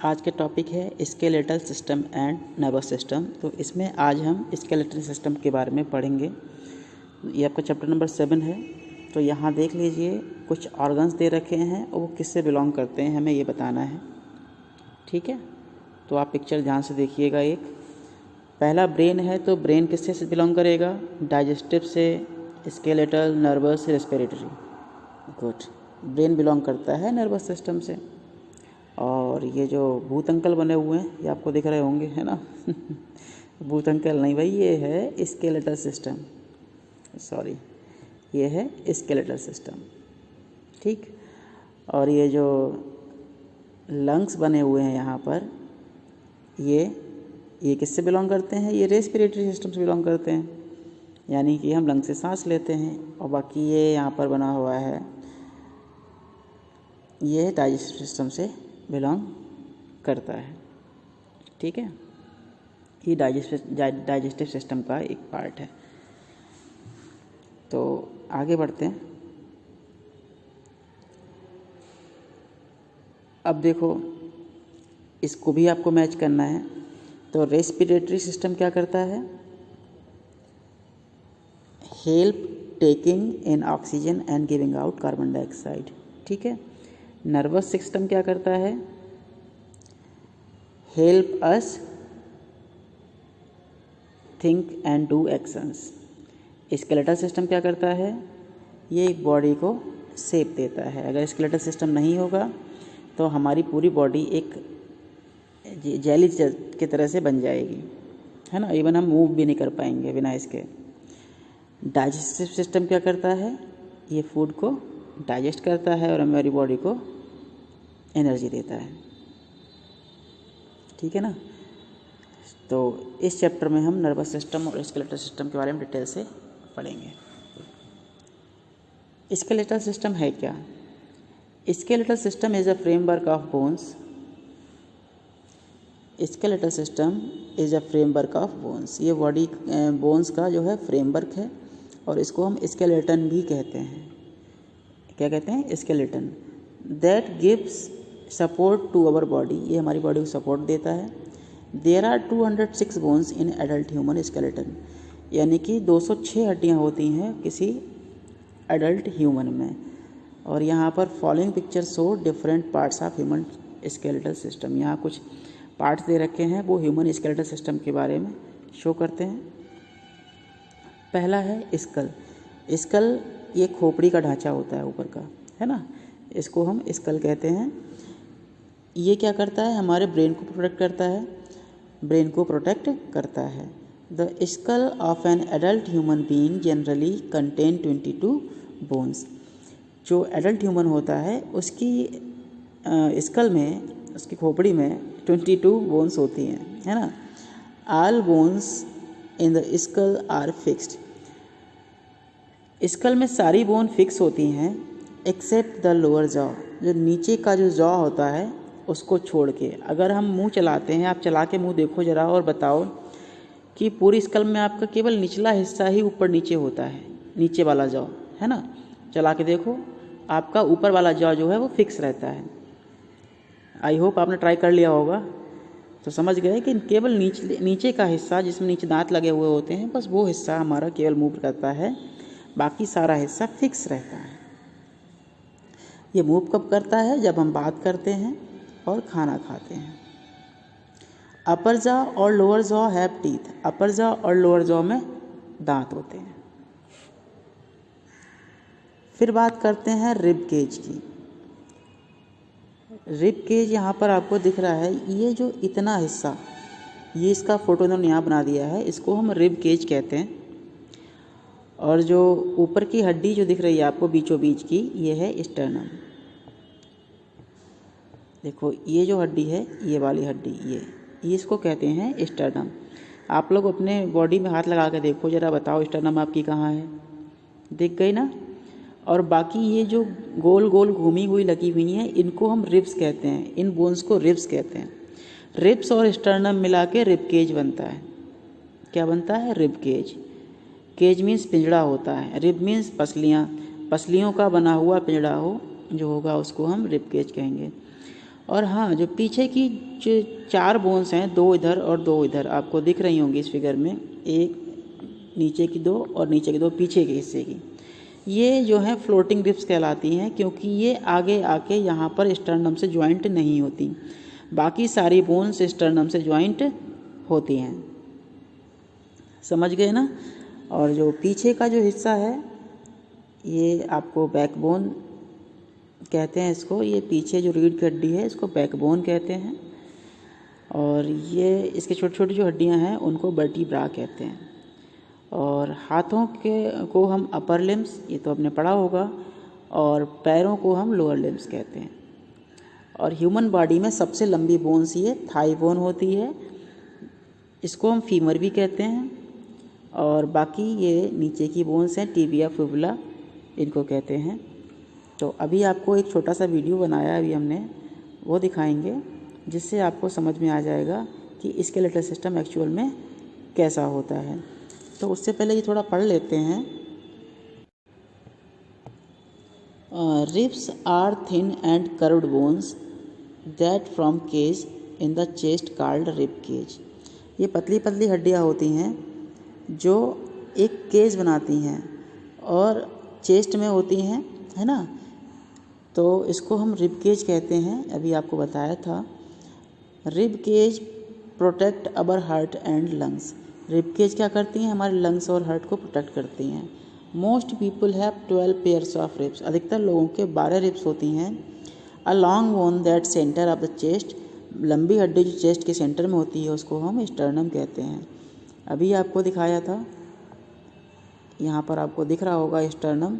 आज के टॉपिक है skeletal system and nervous system. तो इसमें आज हम स्केलेटल सिस्टम के बारे में पढ़ेंगे। ये आपका चैप्टर नंबर 7 है। तो यहाँ देख लीजिए कुछ ऑर्गन्स दे रखे हैं और वो किससे बिलोंग करते हैं हमें ये बताना है। ठीक है, तो आप पिक्चर ध्यान से देखिएगा। एक पहला ब्रेन है, तो ब्रेन किससे से बिलोंग करेगा? डाइजेस्टिव से, skeletal, nervous, respiratory. Good, brain belong करता है नर्वस सिस्टम से। और ये जो भूत अंकल बने हुए हैं ये आपको दिख रहे होंगे, है ना? भूत अंकल नहीं भाई, ये है स्केलेटल सिस्टम। सॉरी, ये है स्केलेटल सिस्टम। ठीक, और ये जो लंग्स बने हुए हैं यहाँ पर, ये किससे बिलोंग करते हैं? ये रेस्पिरेटरी सिस्टम से बिलोंग करते हैं, यानी कि हम लंग से सांस लेते हैं। और बाकी ये यहाँ पर बना हुआ है, ये डाइजेस्टिव सिस्टम से बिलोंग करता है। ठीक है, ये डाइजेस्टिव सिस्टम का एक पार्ट है। तो आगे बढ़ते हैं। अब देखो, इसको भी आपको मैच करना है। तो रेस्पिरेटरी सिस्टम क्या करता है? Help taking in oxygen and giving out carbon dioxide. ठीक है, नर्वस सिस्टम क्या करता है? Help us think and do actions. Skeletal system क्या करता है? ये बॉडी को शेप देता है। अगर स्केलेटल सिस्टम नहीं होगा तो हमारी पूरी बॉडी एक जेली की तरह से बन जाएगी, है ना? इवन हम मूव भी नहीं कर पाएंगे बिना इसके। डाइजेस्टिव सिस्टम क्या करता है? ये फूड को डाइजेस्ट करता है और हमारी बॉडी को एनर्जी देता है। ठीक है ना? तो इस चैप्टर में हम नर्वस सिस्टम और स्केलेटल सिस्टम के बारे में डिटेल से पढ़ेंगे। स्केलेटल सिस्टम है क्या? Skeletal system is a framework of bones. Skeletal system is a framework of bones. ये बॉडी बोन्स का जो है फ्रेमवर्क है, और इसको हम स्केलेटन भी कहते हैं। क्या कहते हैं? Skeleton. That gives support to our body. ये हमारी बॉडी को सपोर्ट देता है। There are 206 bones in adult human skeleton, यानी कि 206 हड्डियाँ होती हैं किसी एडल्ट ह्यूमन में। और यहाँ पर following picture show different parts of human skeletal system. यहाँ कुछ पार्ट्स दे रखे हैं, वो ह्यूमन स्केलेटल सिस्टम के बारे में शो करते हैं। पहला है स्कल। स्कल ये खोपड़ी का ढांचा होता है ऊपर का, है ना? इसको हम स्कल कहते हैं। ये क्या करता है? हमारे ब्रेन को प्रोटेक्ट करता है। ब्रेन को प्रोटेक्ट करता है। The skull of an adult human being generally contain 22 bones. जो एडल्ट ह्यूमन होता है उसकी स्कल में, उसकी खोपड़ी में 22 बोन्स होती हैं, है ना? All bones in the skull are fixed. Skull में सारी बोन फिक्स होती हैं एक्सेप्ट द लोअर जॉ। जो नीचे का जो जॉ होता है उसको छोड़ के। अगर हम मुंह चलाते हैं, आप चला के मुंह देखो ज़रा और बताओ कि पूरी स्कल में आपका केवल निचला हिस्सा ही ऊपर नीचे होता है, नीचे वाला जॉ, है ना? चला के देखो, आपका ऊपर वाला जॉ जो है वो फिक्स रहता है। आई होप आपने ट्राई कर लिया होगा, तो समझ गए कि केवल नीचे का हिस्सा जिसमें नीचे दांत लगे हुए होते हैं, बस वो हिस्सा हमारा केवल मूव करता है, बाकी सारा हिस्सा फिक्स रहता है। ये मूव कब करता है? जब हम बात करते हैं और खाना खाते हैं। अपर जॉ और lower jaw have teeth. Upper jaw और लोअर जॉ में दांत होते हैं। फिर बात करते हैं रिब केज की। रिब केज यहाँ पर आपको दिख रहा है, ये जो इतना हिस्सा, ये इसका फोटो इन्होंने यहाँ बना दिया है, इसको हम रिब केज कहते हैं। और जो ऊपर की हड्डी जो दिख रही है आपको बीचों बीच की, ये है स्टर्नम। देखो, ये जो हड्डी है, ये वाली हड्डी, ये इसको कहते हैं स्टर्नम। आप लोग अपने बॉडी में हाथ लगा के देखो ज़रा, बताओ स्टर्नम आपकी कहाँ है? दिख गई ना? और बाकी ये जो गोल गोल घूमी हुई लगी हुई हैं, इनको हम रिब्स कहते हैं। इन बोन्स को रिब्स कहते हैं। रिब्स और स्टर्नम मिला के रिब केज बनता है। क्या बनता है? Rib cage. केज मीन्स पिंजड़ा होता है, रिब मीन्स पसलियाँ, पसलियों का बना हुआ पिंजड़ा हो जो होगा उसको हम रिब केज कहेंगे। और हाँ, जो पीछे की जो 4 बोन्स हैं, 2 इधर और 2 इधर आपको दिख रही होंगी इस फिगर में, एक नीचे की 2 और नीचे की 2 पीछे के हिस्से की, ये जो है फ्लोटिंग रिब्स कहलाती हैं, क्योंकि ये आगे आके यहाँ पर स्टर्नम से ज्वाइंट नहीं होती। बाकी सारी बोन्स स्टर्नम से ज्वाइंट होती हैं। समझ गए ना। और जो पीछे का जो हिस्सा है ये आपको बैकबोन कहते हैं इसको। ये पीछे जो रीढ़ की हड्डी है इसको बैकबोन कहते हैं, और ये इसके छोटी छोटी जो हड्डियां हैं उनको वर्टिब्रा कहते हैं। और हाथों के को हम अपर लिम्स, ये तो आपने पढ़ा होगा, और पैरों को हम लोअर लिम्स कहते हैं। और ह्यूमन बॉडी में सबसे लंबी बोन्स ये थाई बोन होती है, इसको हम फीमर भी कहते हैं। और बाकी ये नीचे की बोन्स हैं टिबिया फिबुला, इनको कहते हैं। तो अभी आपको एक छोटा सा वीडियो बनाया अभी हमने, वो दिखाएंगे, जिससे आपको समझ में आ जाएगा कि स्केलेटल सिस्टम एक्चुअल में कैसा होता है। तो उससे पहले ये थोड़ा पढ़ लेते हैं। Ribs are thin and curved bones that from cage in the chest called rib cage. ये पतली पतली हड्डियाँ होती हैं जो एक केज बनाती हैं और चेस्ट में होती हैं, है ना। तो इसको हम रिब केज कहते हैं, अभी आपको बताया था। Rib cage protect our heart and lungs. Rib cage क्या करती हैं, हमारे लंग्स और हार्ट को प्रोटेक्ट करती हैं। Most people have 12 pairs of ribs. अधिकतर लोगों के 12 रिब्स होती हैं। A long bone that centre of the chest. लंबी हड्डी जो चेस्ट के सेंटर में होती है उसको हम स्टर्नम कहते हैं। अभी आपको दिखाया था, यहाँ पर आपको दिख रहा होगा स्टर्नम,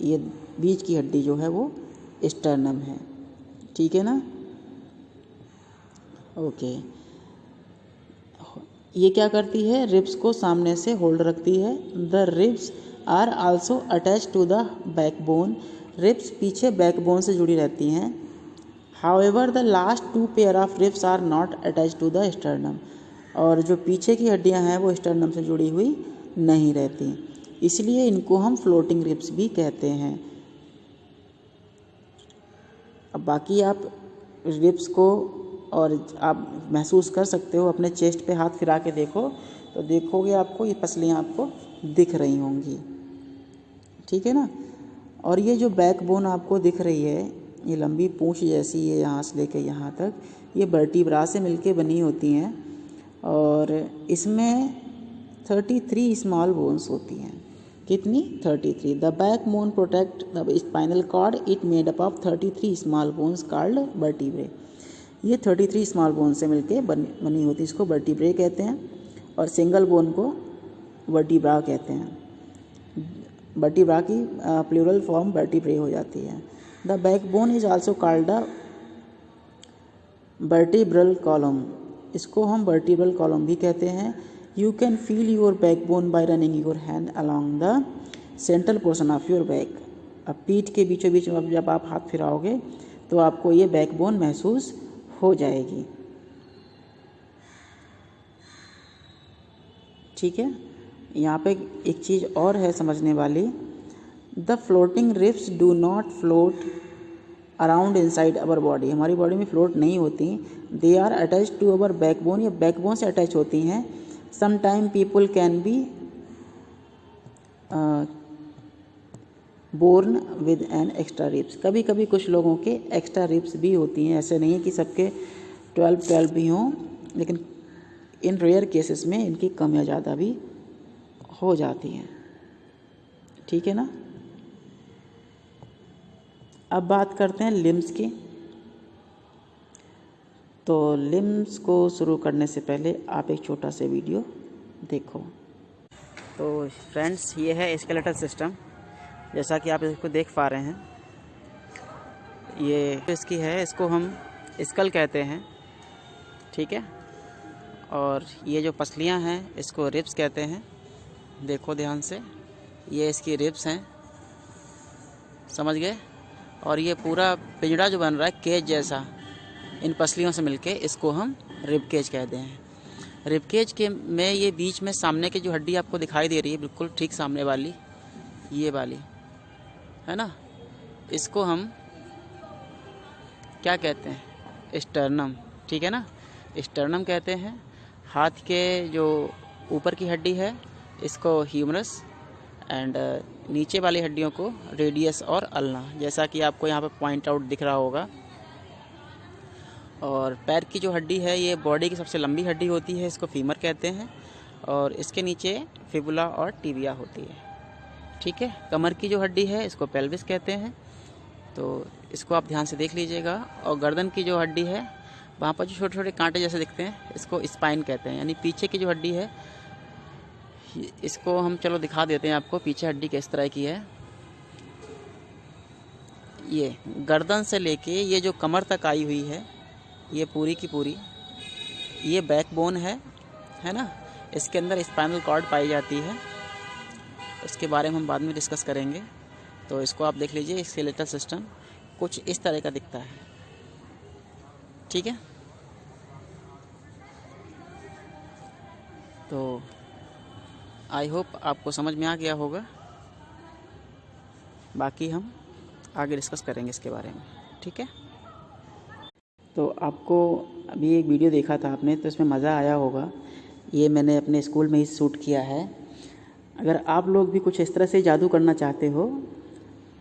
ये बीच की हड्डी जो है वो स्टर्नम है, ठीक है ना। ओके, ये क्या करती है, रिब्स को सामने से होल्ड रखती है। The ribs are also attach to the backbone. Ribs पीछे बैकबोन से जुड़ी रहती हैं। However the last 2 pair of ribs are not attach to the sternum. और जो पीछे की हड्डियां हैं वो स्टर्नम से जुड़ी हुई नहीं रहती, इसलिए इनको हम फ्लोटिंग रिब्स भी कहते हैं। अब बाकी आप रिब्स को और आप महसूस कर सकते हो, अपने चेस्ट पे हाथ फिरा के देखो तो देखोगे आपको ये पसलियाँ आपको दिख रही होंगी, ठीक है ना। और ये जो बैकबोन आपको दिख रही है, ये लंबी पूंछ जैसी है यहाँ से लेके यहाँ तक, ये वर्टिब्रा से मिलके बनी होती हैं और इसमें 33 स्मॉल बोन्स होती हैं। कितनी? 33। The backbone protect the spinal cord. It made up of 33 small bones called vertebrae. ये 33 स्मॉल बोन से मिलके बनी होती है, इसको वर्टिब्रे कहते हैं। और सिंगल बोन को वर्टिब्रा कहते हैं। वर्टिब्रा की प्लूरल फॉर्म वर्टिब्रे हो जाती है। The backbone is also called the vertebral column. इसको हम वर्टिब्रल कॉलम भी कहते हैं। You can feel your backbone bye running your hand along the central portion of your back. अब पीठ के बीचों बीच में जब आप हाथ फिराओगे तो आपको ये बैकबोन महसूस हो जाएगी, ठीक है। यहाँ पे एक चीज़ और है समझने वाली। The floating ribs do not float around inside our body. हमारी बॉडी में फ्लोट नहीं होती, they are attach to our backbone. ये बैकबोन से अटैच होती हैं। Some time people can be born with an extra ribs. कभी कभी कुछ लोगों के एक्स्ट्रा रिब्स भी होती हैं, ऐसे नहीं है कि सबके 12 भी हों, लेकिन इन रेयर केसेस में इनकी कम या ज़्यादा भी हो जाती हैं, ठीक है ना। अब बात करते हैं लिम्स की। तो लिम्स को शुरू करने से पहले आप एक छोटा सा वीडियो देखो। तो फ्रेंड्स, ये है स्केलेटल सिस्टम, जैसा कि आप इसको देख पा रहे हैं। ये इसकी है, इसको हम स्कल कहते हैं, ठीक है। और ये जो पसलियां हैं इसको रिब्स कहते हैं। देखो ध्यान से, ये इसकी रिब्स हैं, समझ गए। और ये पूरा पिंजड़ा जो बन रहा है केज जैसा, इन पसलियों से मिलके इसको हम रिब केज कहते हैं। रिब केज के में ये बीच में सामने की जो हड्डी आपको दिखाई दे रही है, बिल्कुल ठीक सामने वाली, ये वाली है ना, इसको हम क्या कहते हैं? स्टर्नम, ठीक है ना, स्टर्नम कहते हैं। हाथ के जो ऊपर की हड्डी है इसको ह्यूमरस एंड नीचे वाली हड्डियों को रेडियस और अल्ना, जैसा कि आपको यहाँ पर पॉइंट आउट दिख रहा होगा। और पैर की जो हड्डी है ये बॉडी की सबसे लंबी हड्डी होती है, इसको फीमर कहते हैं। और इसके नीचे फिबुला और टिबिया होती है, ठीक है। कमर की जो हड्डी है इसको पेल्विस कहते हैं, तो इसको आप ध्यान से देख लीजिएगा। और गर्दन की जो हड्डी है वहाँ पर जो छोटे छोटे कांटे जैसे दिखते हैं इसको स्पाइन कहते हैं, यानी पीछे की जो हड्डी है इसको हम चलो दिखा देते हैं आपको पीछे हड्डी किस तरह की है। ये गर्दन से लेके ये जो कमर तक आई हुई है ये पूरी की पूरी ये बैकबोन है ना। इसके अंदर स्पाइनल कॉर्ड पाई जाती है, इसके बारे में हम बाद में डिस्कस करेंगे। तो इसको आप देख लीजिए, स्केलेटल सिस्टम कुछ इस तरह का दिखता है, ठीक है। तो आई होप आपको समझ में आ गया होगा, बाकी हम आगे डिस्कस करेंगे इसके बारे में, ठीक है। तो आपको अभी एक वीडियो देखा था आपने, तो इसमें मज़ा आया होगा। ये मैंने अपने स्कूल में ही शूट किया है। अगर आप लोग भी कुछ इस तरह से जादू करना चाहते हो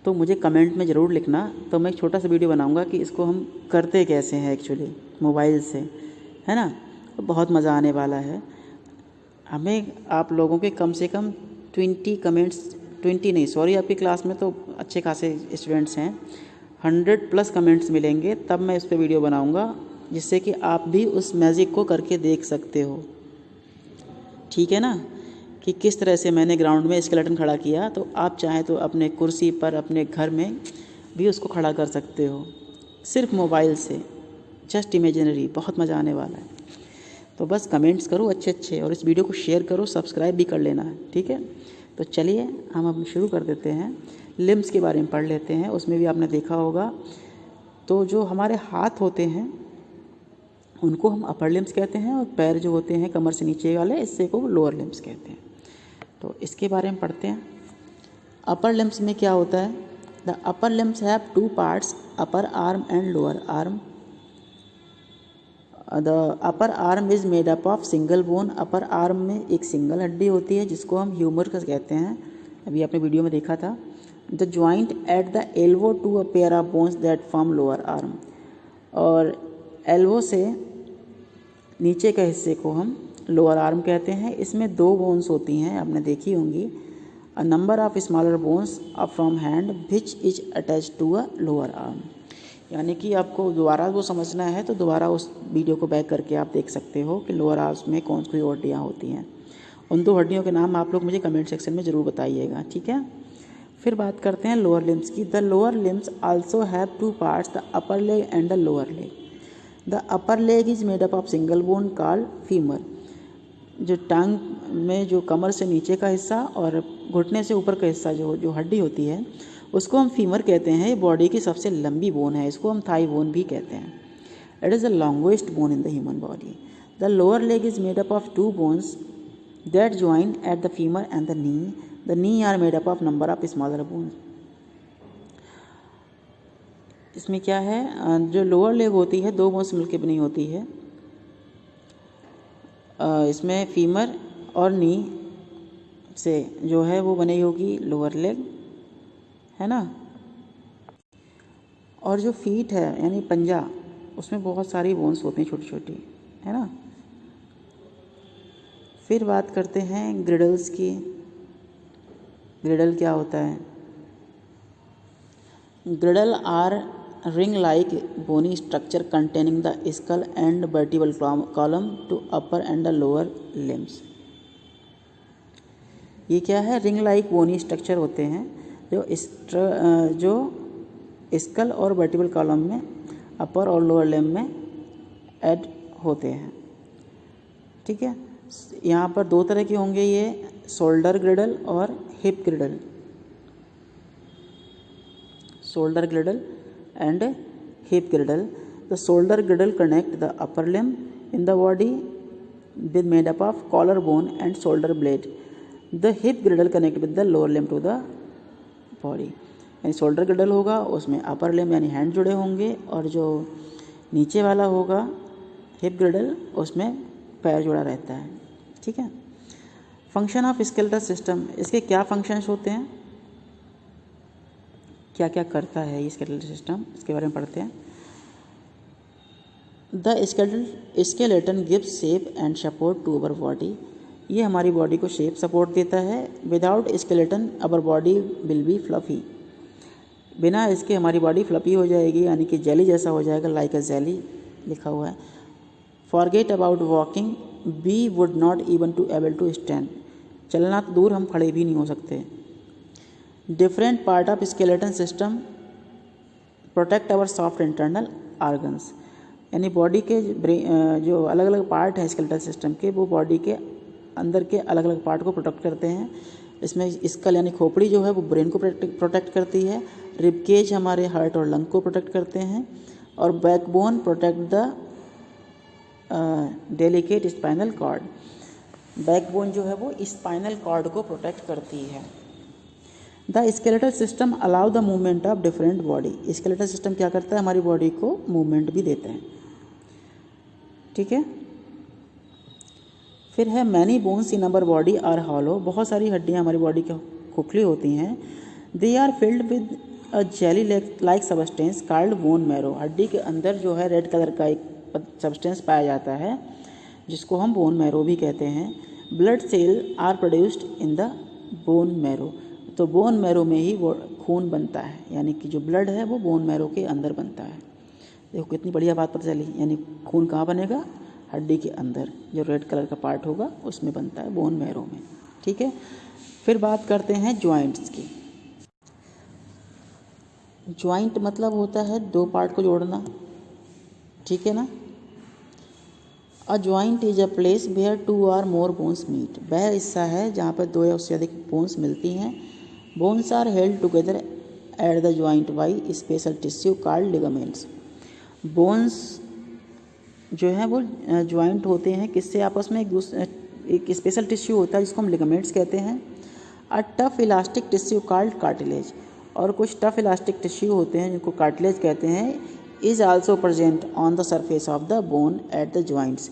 तो मुझे कमेंट में ज़रूर लिखना, तो मैं एक छोटा सा वीडियो बनाऊंगा कि इसको हम करते कैसे हैं एक्चुअली मोबाइल से, है ना। तो बहुत मज़ा आने वाला है। हमें आप लोगों के कम से कम 20 कमेंट्स, 20 नहीं सॉरी, आपकी क्लास में तो अच्छे खासे स्टूडेंट्स हैं, 100+ कमेंट्स मिलेंगे, तब मैं इस पर वीडियो बनाऊंगा, जिससे कि आप भी उस मैजिक को करके देख सकते हो, ठीक है ना, कि किस तरह से मैंने ग्राउंड में स्केलेटन खड़ा किया। तो आप चाहें तो अपने कुर्सी पर अपने घर में भी उसको खड़ा कर सकते हो, सिर्फ मोबाइल से, जस्ट इमेजिनरी। बहुत मज़ा आने वाला है। तो बस कमेंट्स करो अच्छे अच्छे, और इस वीडियो को शेयर करो, सब्सक्राइब भी कर लेना है, ठीक है। तो चलिए हम अब शुरू कर देते हैं। लिम्स के बारे में पढ़ लेते हैं, उसमें भी आपने देखा होगा। तो जो हमारे हाथ होते हैं उनको हम अपर लिम्स कहते हैं, और पैर जो होते हैं कमर से नीचे वाले इससे को लोअर लिम्स कहते हैं। तो इसके बारे में पढ़ते हैं। अपर लिम्स में क्या होता है? The upper limbs have 2 parts, upper arm and lower arm. The upper arm is made up of single bone. Upper arm में एक सिंगल हड्डी होती है जिसको हम ह्यूमरस कहते हैं, अभी आपने वीडियो में देखा था। The joint at the elbow to a pair of bones that form lower arm. और एल्बो से नीचे के हिस्से को हम लोअर आर्म कहते हैं। इसमें 2 बोन्स होती हैं, आपने देखी होंगी। A number of smaller bones up from hand which is attach to a lower arm. यानी कि आपको दोबारा वो समझना है तो दोबारा उस वीडियो को बैक करके आप देख सकते हो कि लोअर आर्म्स में कौन सी हड्डियाँ होती हैं। उन 2 हड्डियों के नाम आप लोग मुझे कमेंट सेक्शन में ज़रूर बताइएगा, ठीक है। फिर बात करते हैं लोअर लिम्स की। The lower limbs also have 2 parts, the upper leg and the lower leg. The upper leg is made up of single bone called femur. जो टांग में जो कमर से नीचे का हिस्सा और घुटने से ऊपर का हिस्सा जो हड्डी होती है उसको हम फीमर कहते हैं। ये बॉडी की सबसे लंबी बोन है, इसको हम थाई बोन भी कहते हैं। It is the longest bone in the human body. The lower leg is made up of 2 bones that join at the femur and the knee. The knee are made up of number of smaller bones. इसमें क्या है, जो lower leg होती है 2 bones मिलकर बनी होती है। इसमें फीमर और नी से जो है वो बनी होगी लोअर लेग, है ना। और जो फीट है यानी पंजा, उसमें बहुत सारी बोन्स होती हैं छोटी छोटी, है ना। फिर बात करते हैं ग्रिडल्स की। ग्रिडल क्या होता है? Girdle are ring like bony structure containing the skull and vertebral column to upper and the lower limbs. ये क्या है? रिंग लाइक बोनी स्ट्रक्चर होते हैं जो स्कल और वर्टिबल कॉलम में अपर और लोअर लिम्ब में ऐड होते हैं, ठीक है। यहाँ पर 2 तरह के होंगे, ये शोल्डर ग्रिडल और hip ग्रिडल। Shoulder ग्रिडल and hip girdle. The shoulder girdle connect the upper limb in the body with made up of collarbone and shoulder blade. The hip girdle connect with the lower limb to the body. यानी shoulder गिर्डल होगा उसमें upper limb यानी hand जुड़े होंगे, और जो नीचे वाला होगा हिप गिrdle, उसमें पैर जुड़ा रहता है। ठीक है। फंक्शन ऑफ स्केलेटल सिस्टम, इसके क्या फंक्शंस होते हैं, क्या क्या करता है ये स्केलेटल सिस्टम, इसके बारे में पढ़ते हैं। The skeleton gives shape and support to our body, ये हमारी बॉडी को शेप सपोर्ट देता है। Without skeleton our body will be fluffy, बिना इसके हमारी बॉडी फ्लफी हो जाएगी, यानी कि जेली जैसा हो जाएगा, लाइक अ जेली लिखा हुआ है। Forget about walking, we would not even to able to stand, चलना तो दूर हम खड़े भी नहीं हो सकते। Different part of skeleton system protect our soft internal organs, यानी बॉडी के जो अलग अलग पार्ट हैं स्केलेटल सिस्टम के, वो बॉडी के अंदर के अलग अलग पार्ट को प्रोटेक्ट करते हैं। इसमें स्कल यानी खोपड़ी जो है वो ब्रेन को प्रोटेक्ट करती है, रिबकेज हमारे हार्ट और लंग को प्रोटेक्ट करते हैं, और backbone protect the delicate spinal cord, backbone जो है वो स्पाइनल कॉर्ड को प्रोटेक्ट करती है। The skeletal system allow the movement of different body, skeletal system क्या करता है, हमारी बॉडी को मूवमेंट भी देते हैं। ठीक है। फिर है many bones in our body are hollow, बहुत सारी हड्डियाँ हमारी बॉडी के खोखली होती हैं। They are filled with a jelly like substance called bone marrow, हड्डी के अंदर जो है रेड कलर का एक सब्सटेंस पाया जाता है जिसको हम बोन मैरो भी कहते हैं। Blood cell are produced in the bone marrow, तो बोन मैरो में ही वो खून बनता है, यानी कि जो ब्लड है वो बोन मैरो के अंदर बनता है। देखो कितनी बढ़िया बात पता चली, यानी खून कहाँ बनेगा, हड्डी के अंदर, जो रेड कलर का पार्ट होगा उसमें बनता है, बोन मैरो में। ठीक है। फिर बात करते हैं जॉइंट्स की। जॉइंट मतलब होता है दो पार्ट को जोड़ना। ठीक है ना। A joint is a place where two are more bones meet, वह हिस्सा है जहाँ पर दो या उससे अधिक बोन्स मिलती हैं। Bones are held together at the joint by special tissue called ligaments, bones जो है वो जॉइंट होते हैं किससे आपस में, एक स्पेशल टिश्यू होता है जिसको हम लिगामेंट्स कहते हैं। A tough elastic tissue called cartilage, और कुछ टफ इलास्टिक टिश्यू होते हैं जिनको कार्टिलेज कहते हैं। Is also present on the surface of the bone at the joints,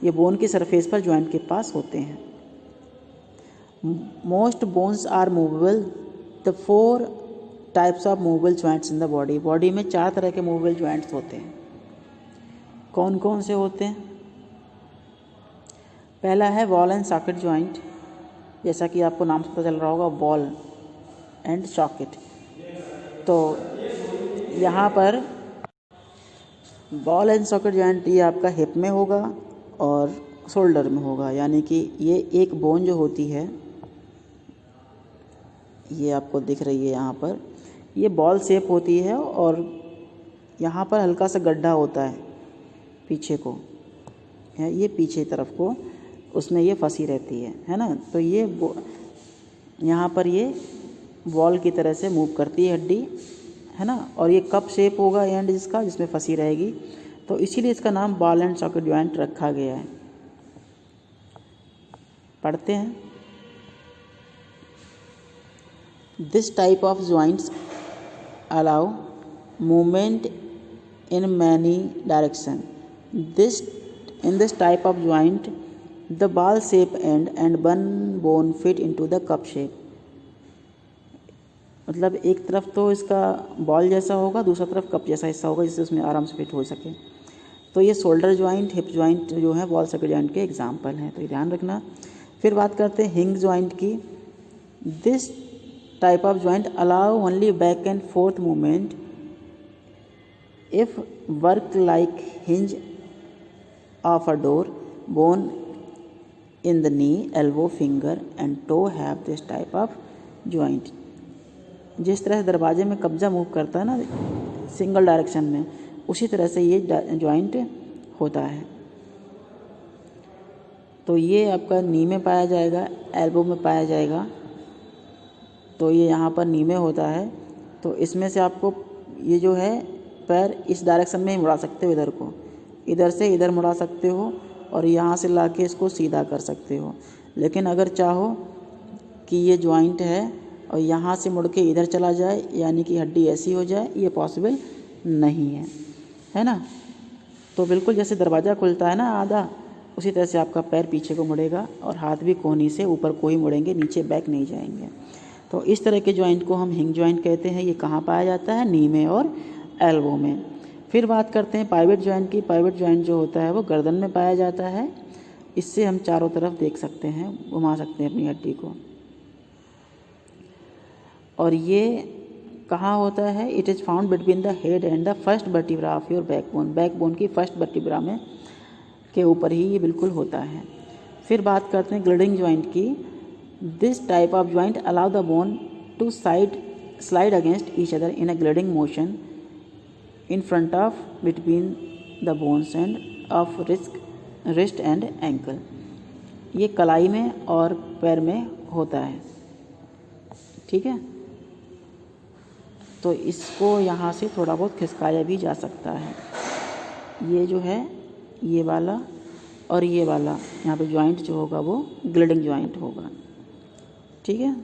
ये बोन की सरफेस पर जॉइंट के पास होते हैं। Most bones are movable, the 4 types of movable joints in the body, body में 4 तरह के मूवेबल जॉइंट्स होते हैं। कौन कौन से होते हैं? पहला है बॉल एंड सॉकेट जॉइंट, जैसा कि आपको नाम से पता चल रहा होगा, बॉल एंड सॉकेट। तो यहाँ पर बॉल एंड सॉकेट जॉइंट ये आपका हिप में होगा और शोल्डर में होगा, यानी कि ये एक बोन जो होती है, ये आपको दिख रही है यहाँ पर, ये बॉल शेप होती है और यहाँ पर हल्का सा गड्ढा होता है पीछे को, है ये पीछे तरफ को, उसमें ये फंसी रहती है ना। तो ये यहाँ पर ये बॉल की तरह से मूव करती है हड्डी, है ना, और ये कप शेप होगा एंड जिसका, जिसमें फंसी रहेगी, तो इसीलिए इसका नाम बॉल एंड सॉकेट जॉइंट रखा गया है। पढ़ते हैं। This type of joints allow movement in many direction, in this type of joint the ball shape end and one bone fit into the cup shape, मतलब एक तरफ तो इसका बॉल जैसा होगा, दूसरा तरफ कप जैसा हिस्सा होगा जिससे उसमें आराम से फिट हो सके। तो ये शोल्डर जॉइंट, हिप जॉइंट जो है बॉल सॉकेट जॉइंट के एग्जाम्पल हैं, तो ये ध्यान रखना। फिर बात करते हैं हिंज जॉइंट की। This type of joint allow only back and fourth movement if work like hinge of a door, bone in the knee, elbow, finger and toe have this type of joint। जिस तरह से दरवाजे में कब्जा move करता है ना single direction में, उसी तरह से ये जॉइंट होता है। तो ये आपका नी में पाया जाएगा, एल्बो में पाया जाएगा, तो ये यहाँ पर नी में होता है। तो इसमें से आपको ये जो है पैर इस डायरेक्शन में ही मुड़ा सकते हो, इधर को, इधर से इधर मुड़ा सकते हो और यहाँ से लाके इसको सीधा कर सकते हो। लेकिन अगर चाहो कि ये जॉइंट है और यहाँ से मुड़ के इधर चला जाए, यानी कि हड्डी ऐसी हो जाए, ये पॉसिबल नहीं है, है ना। तो बिल्कुल जैसे दरवाज़ा खुलता है ना आधा, उसी तरह से आपका पैर पीछे को मुड़ेगा और हाथ भी कोहनी से ऊपर को ही मुड़ेंगे, नीचे बैक नहीं जाएंगे। तो इस तरह के जॉइंट को हम हिंग जॉइंट कहते हैं। ये कहाँ पाया जाता है? नी में और एल्बो में। फिर बात करते हैं पाइवट जॉइंट की। पाइवट जॉइंट जो होता है वो गर्दन में पाया जाता है। इससे हम चारों तरफ देख सकते हैं, घुमा सकते हैं अपनी हड्डी को। और ये कहाँ होता है? It is found between the head and the first vertebra of your backbone. Backbone की फर्स्ट वर्टिब्रा में के ऊपर ही ये बिल्कुल होता है। फिर बात करते हैं ग्लिडिंग जॉइंट की। This type of joint allow the bone to slide against each other in a gliding motion in front of between the bones and of wrist and ankle. ये कलाई में और पैर में होता है, ठीक है। तो इसको यहाँ से थोड़ा बहुत खिसकाया भी जा सकता है। ये जो है ये वाला और ये वाला यहाँ पे जॉइंट जो होगा वो ग्लिडिंग जॉइंट होगा, ठीक है।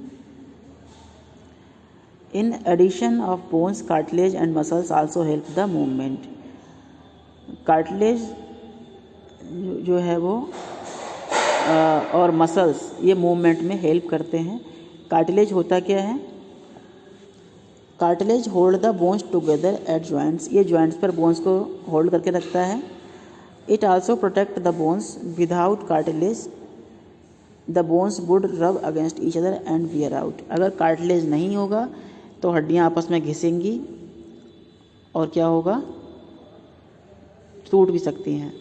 In addition of bones cartilage and muscles also help the movement. Cartilage जो है वो और मसल्स ये मूवमेंट में हेल्प करते हैं। कार्टिलेज होता क्या है? Cartilage hold the bones together at joints. ये जॉइंट्स पर बोन्स को होल्ड करके रखता है। It also protect the bones. Without cartilage the bones would rub against each other and wear out. अगर कार्टिलेज नहीं होगा तो हड्डियाँ आपस में घिसेंगी और क्या होगा? टूट भी सकती हैं।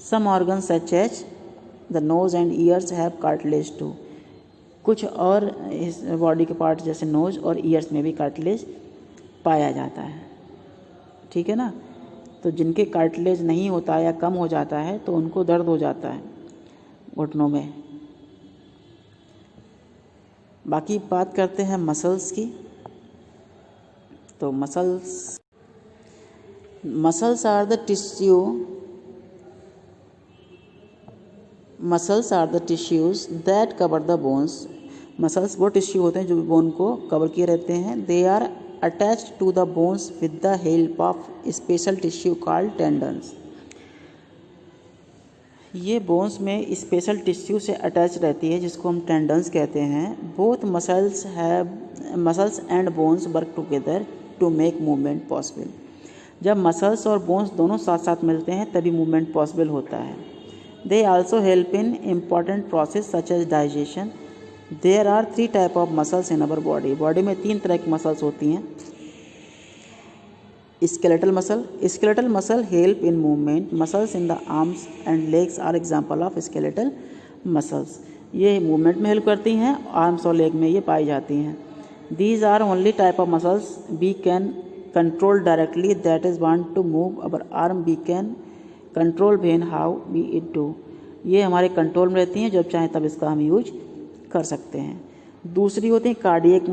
Some organs such as the nose and ears have cartilage too. कुछ और इस बॉडी के पार्ट जैसे नोज और ईयर्स में भी कार्टिलेज पाया जाता है, ठीक है ना। तो जिनके कार्टिलेज नहीं होता या कम हो जाता है तो उनको दर्द हो जाता है घुटनों में। बाकी बात करते हैं मसल्स की। तो muscles are the tissues that cover the bones. Muscles वो टिश्यू होते हैं जो बोन को कवर किए रहते हैं। They are attached to the bones with the help of special tissue called tendons. ये बोन्स में स्पेशल टिश्यू से अटैच रहती है जिसको हम टेंडन्स कहते हैं। Both muscles and bones work together to make movement possible. जब मसल्स और बोन्स दोनों साथ साथ मिलते हैं तभी मूवमेंट पॉसिबल होता है। They also help in important process such as digestion. There are 3 type of muscles in our body. Body में 3 तरह की मसल्स होती हैं। Skeletal muscle help in movement. Muscles in the arms and legs are example of skeletal muscles. ये movement में help करती हैं, arms और लेग में ये पाई जाती हैं। These are only type of muscles we can control directly, that is want to move our arm we can control when how we it do. ये हमारे कंट्रोल में रहती हैं, जब चाहें तब इसका हम यूज कर सकते हैं। दूसरी होती हैं cardiac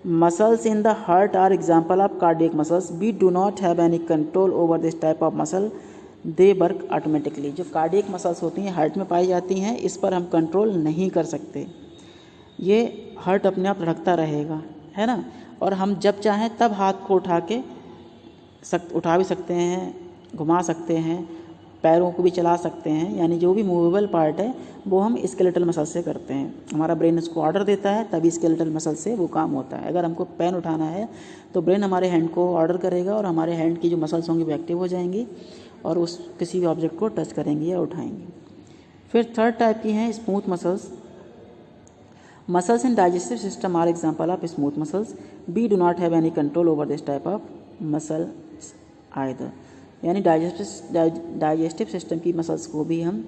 muscles in the heart are example of cardiac muscles. We do not have any control over this type of muscle, they work automatically. जो कार्डियक मसल्स होती हैं हार्ट में पाई जाती हैं, इस पर हम कंट्रोल नहीं कर सकते। ये हार्ट अपने आप धड़कता रहेगा, है ना। और हम जब चाहें तब हाथ को उठा भी सकते हैं, घुमा सकते हैं, पैरों को भी चला सकते हैं। यानी जो भी मूवेबल पार्ट है वो हम स्केलेटल मसल से करते हैं। हमारा ब्रेन इसको ऑर्डर देता है तभी स्केलेटल मसल से वो काम होता है। अगर हमको पेन उठाना है तो ब्रेन हमारे हैंड को ऑर्डर करेगा और हमारे हैंड की जो मसल्स होंगी वो एक्टिव हो जाएंगी और उस किसी भी ऑब्जेक्ट को टच करेंगी या उठाएंगी। फिर थर्ड टाइप की हैं smooth muscles in digestive system are example of smooth muscles. We do not have any control over this type of muscle either. यानी डाइजेस्टिव सिस्टम की मसल्स को भी हम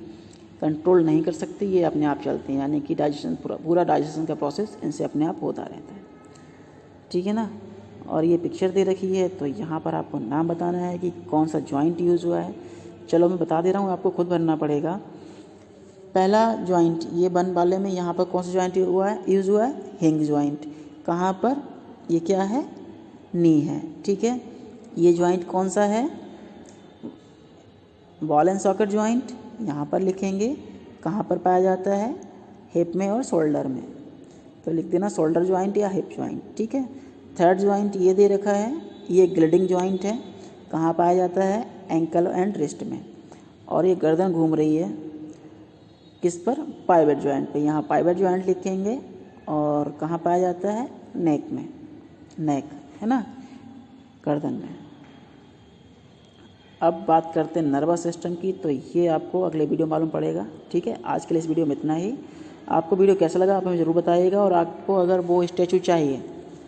कंट्रोल नहीं कर सकते, ये अपने आप चलती हैं। यानी कि पूरा डाइजेशन का प्रोसेस इनसे अपने आप होता रहता है, ठीक है ना। और ये पिक्चर दे रखी है तो यहाँ पर आपको नाम बताना है कि कौन सा जॉइंट यूज़ हुआ है। चलो मैं बता दे रहा हूँ, आपको खुद भरना पड़ेगा। पहला जॉइंट ये बन वाले में यहाँ पर कौन सा जॉइंट यूज़ हुआ है? हिंग जॉइंट। कहाँ पर? ये क्या है? नी है, ठीक है। ये जॉइंट कौन सा है? Ball and socket joint. यहाँ पर लिखेंगे कहाँ पर पाया जाता है? हिप में और शोल्डर में, तो लिख देना शोल्डर जॉइंट या हिप जॉइंट, ठीक है। थर्ड जॉइंट ये दे रखा है, ये ग्लिडिंग जॉइंट है। कहाँ पाया जाता है? एंकल एंड रिस्ट में। और ये गर्दन घूम रही है किस पर, पाइवेट जॉइंट पे। यहाँ पाइवेट जॉइंट लिखेंगे और कहाँ पाया जाता है, नेक में, नेक है ना, गर्दन में। अब बात करते हैं नर्वस सिस्टम की, तो ये आपको अगले वीडियो मालूम पड़ेगा। ठीक है, आज के लिए इस वीडियो में इतना ही। आपको वीडियो कैसा लगा आप हमें ज़रूर बताइएगा। और आपको अगर वो स्टैचू चाहिए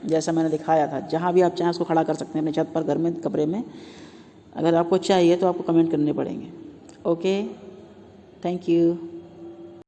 जैसा मैंने दिखाया था, जहाँ भी आप चाहें उसको खड़ा कर सकते हैं अपने छत पर, घर में, कमरे में। अगर आपको चाहिए तो आपको कमेंट करने पड़ेंगे। Okay, thank you.